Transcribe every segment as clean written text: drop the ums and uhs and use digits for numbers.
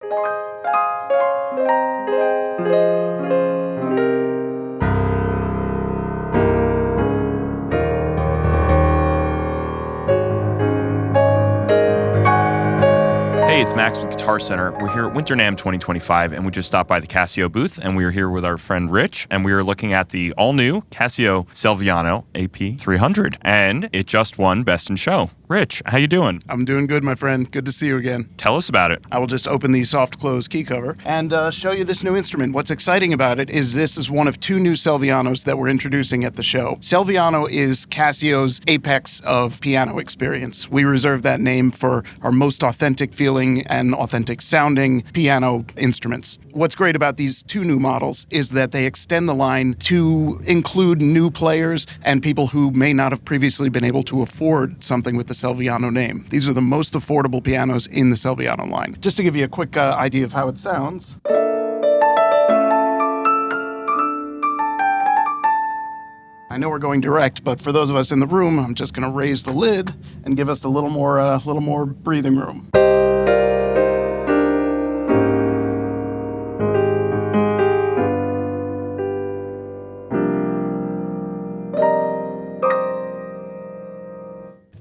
Hey, it's Max with Guitar Center. We're here at Winter NAMM 2025, and we just stopped by the Casio booth, and we are here with our friend Rich, and we are looking at the all-new Casio Celviano AP-300, and it just won Best in Show. Rich, how you doing? I'm doing good, my friend. Good to see you again. Tell us about it. I will just open the soft close key cover and show you this new instrument. What's exciting about it is this is one of two new Celvianos that we're introducing at the show. Celviano is Casio's apex of piano experience. We reserve that name for our most authentic feeling and authentic sounding piano instruments. What's great about these two new models is that they extend the line to include new players and people who may not have previously been able to afford something with the Celviano name. These are the most affordable pianos in the Celviano line. Just to give you a quick idea of how it sounds. I know we're going direct, but for those of us in the room, I'm just going to raise the lid and give us a little more breathing room.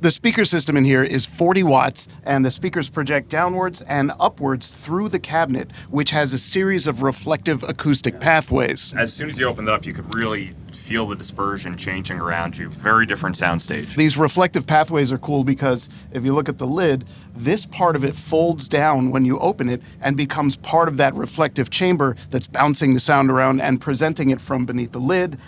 The speaker system in here is 40 watts, and the speakers project downwards and upwards through the cabinet, which has a series of reflective acoustic pathways. As soon as you opened it up, you could really feel the dispersion changing around you. Very different soundstage. These reflective pathways are cool because if you look at the lid, this part of it folds down when you open it and becomes part of that reflective chamber that's bouncing the sound around and presenting it from beneath the lid,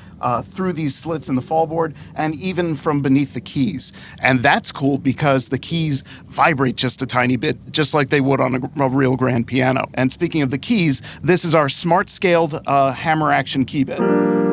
through these slits in the fallboard, and even from beneath the keys. And that's cool because the keys vibrate just a tiny bit, just like they would on a real grand piano. And speaking of the keys, this is our smart scaled hammer action keybed.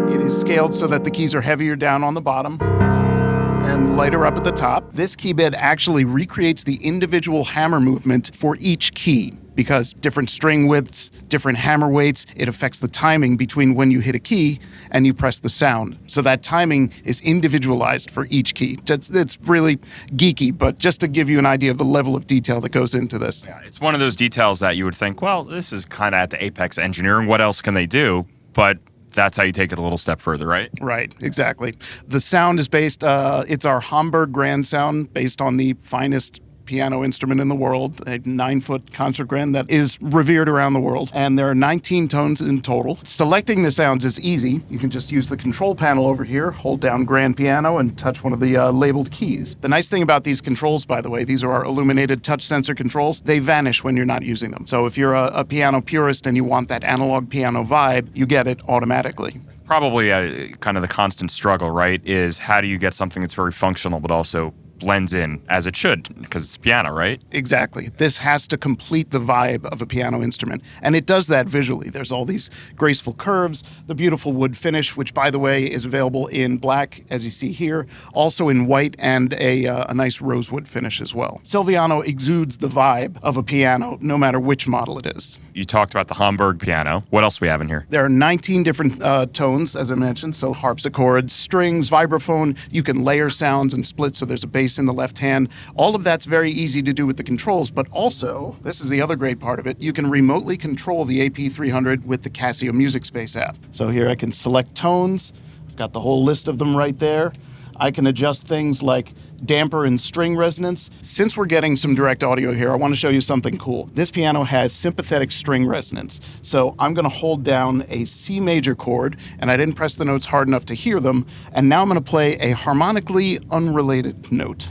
It is scaled so that the keys are heavier down on the bottom and lighter up at the top. This keybed actually recreates the individual hammer movement for each key. Because different string widths, different hammer weights, it affects the timing between when you hit a key and you press the sound. So that timing is individualized for each key. It's really geeky, but just to give you an idea of the level of detail that goes into this. Yeah, it's one of those details that you would think, well, this is kind of at the apex engineering. What else can they do? But that's how you take it a little step further, right? Right, exactly. The sound is based, it's our Hamburg Grand sound based on the finest piano instrument in the world, a 9-foot concert grand that is revered around the world. And there are 19 tones in total. Selecting the sounds is easy. You can just use the control panel over here, hold down grand piano, and touch one of the labeled keys. The nice thing about these controls, by the way, these are our illuminated touch sensor controls. They vanish when you're not using them. So if you're a piano purist and you want that analog piano vibe, you get it automatically. Probably kind of the constant struggle, right, is how do you get something that's very functional but also blends in as it should, because it's piano, right? Exactly. This has to complete the vibe of a piano instrument, and it does that visually. There's all these graceful curves, the beautiful wood finish, which, by the way, is available in black, as you see here, also in white, and a nice rosewood finish as well. Celviano exudes the vibe of a piano, no matter which model it is. You talked about the Hamburg piano. What else do we have in here? There are 19 different tones, as I mentioned, so harpsichords, strings, vibraphone. You can layer sounds and split, so there's a bass in the left hand. All of that's very easy to do with the controls, but also, this is the other great part of it, you can remotely control the AP-300 with the Casio Music Space app. So here I can select tones. I've got the whole list of them right there. I can adjust things like damper and string resonance. Since we're getting some direct audio here, I want to show you something cool. This piano has sympathetic string resonance. So I'm going to hold down a C major chord, and I didn't press the notes hard enough to hear them, and now I'm going to play a harmonically unrelated note.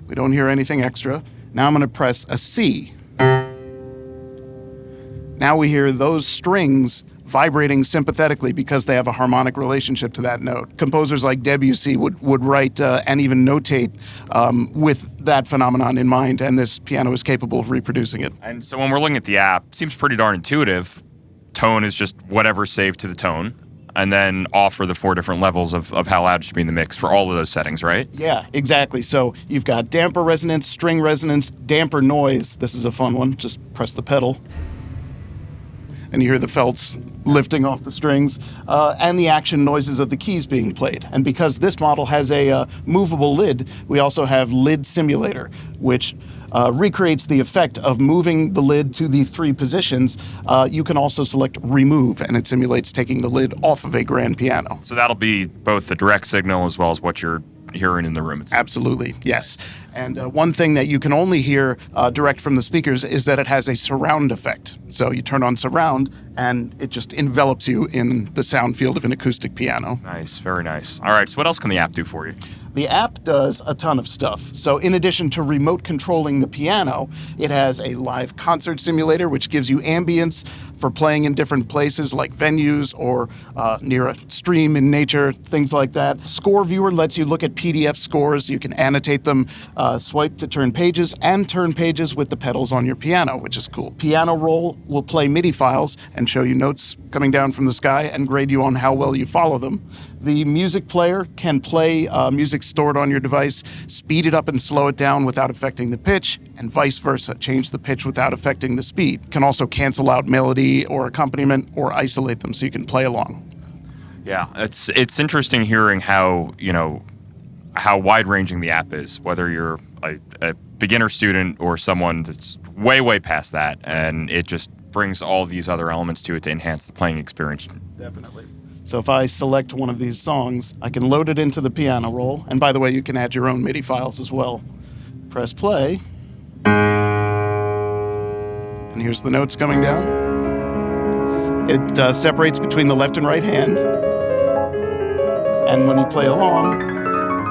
We don't hear anything extra. Now I'm going to press a C. Now we hear those strings vibrating sympathetically because they have a harmonic relationship to that note. Composers like Debussy would write and even notate with that phenomenon in mind, and this piano is capable of reproducing it. And so when we're looking at the app, it seems pretty darn intuitive. Tone is just whatever's saved to the tone, and then offer the 4 different levels of how loud it should be in the mix for all of those settings, right? Yeah, exactly. So you've got damper resonance, string resonance, damper noise. This is a fun one. Just press the pedal, and you hear the felts lifting off the strings, and the action noises of the keys being played. And because this model has a movable lid, we also have lid simulator, which recreates the effect of moving the lid to the 3 positions. You can also select remove, and it simulates taking the lid off of a grand piano. So that'll be both the direct signal as well as what you're hearing in the room itself. Absolutely, yes. And one thing that you can only hear direct from the speakers is that it has a surround effect. So you turn on surround, and it just envelops you in the sound field of an acoustic piano. Nice, very nice. All right, so what else can the app do for you? The app does a ton of stuff. So in addition to remote controlling the piano, it has a live concert simulator, which gives you ambience for playing in different places like venues or near a stream in nature, things like that. Score Viewer lets you look at PDF scores. You can annotate them, swipe to turn pages, and turn pages with the pedals on your piano, which is cool. Piano Roll will play MIDI files and show you notes coming down from the sky and grade you on how well you follow them. The music player can play music stored on your device, speed it up and slow it down without affecting the pitch, and vice versa, change the pitch without affecting the speed. Can also cancel out melody or accompaniment or isolate them so you can play along. Yeah, it's interesting hearing how, how wide-ranging the app is, whether you're a beginner student or someone that's way past that, and it just brings all these other elements to it to enhance the playing experience. Definitely. So if I select one of these songs, I can load it into the piano roll. And by the way, you can add your own MIDI files as well. Press play. And here's the notes coming down. It separates between the left and right hand. And when you play along,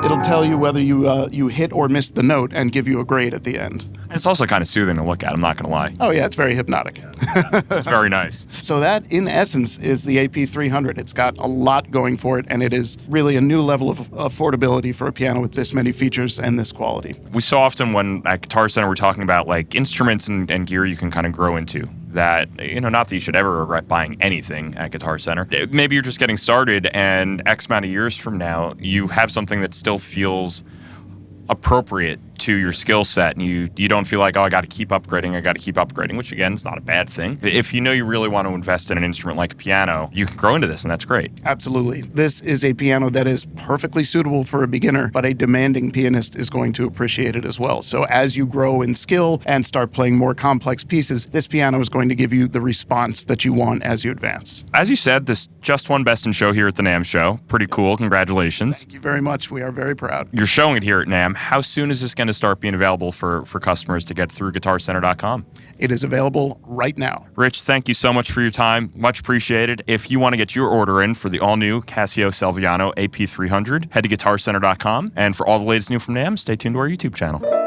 it'll tell you whether you hit or missed the note and give you a grade at the end. And it's also kind of soothing to look at, I'm not going to lie. Oh yeah, it's very hypnotic. It's very nice. So that, in essence, is the AP-300. It's got a lot going for it, and it is really a new level of affordability for a piano with this many features and this quality. We so often, when at Guitar Center, we're talking about like instruments and gear you can kind of grow into. That, not that you should ever regret buying anything at Guitar Center. Maybe you're just getting started, and X amount of years from now, you have something that still feels appropriate to your skill set, and you don't feel like, oh, I got to keep upgrading, which again is not a bad thing. If you really want to invest in an instrument like a piano, you can grow into this, and that's great. Absolutely. This is a piano that is perfectly suitable for a beginner, but a demanding pianist is going to appreciate it as well. So as you grow in skill and start playing more complex pieces, this piano is going to give you the response that you want as you advance. As you said, this just won Best in Show here at the NAMM show. Pretty cool. Congratulations. Thank you very much. We are very proud. You're showing it here at NAMM. How soon is this going to start being available for customers to get through guitarcenter.com? It is available right now. Rich, thank you so much for your time. Much appreciated. If you want to get your order in for the all-new Casio Celviano AP-300, head to guitarcenter.com. And for all the latest new from NAMM, stay tuned to our YouTube channel.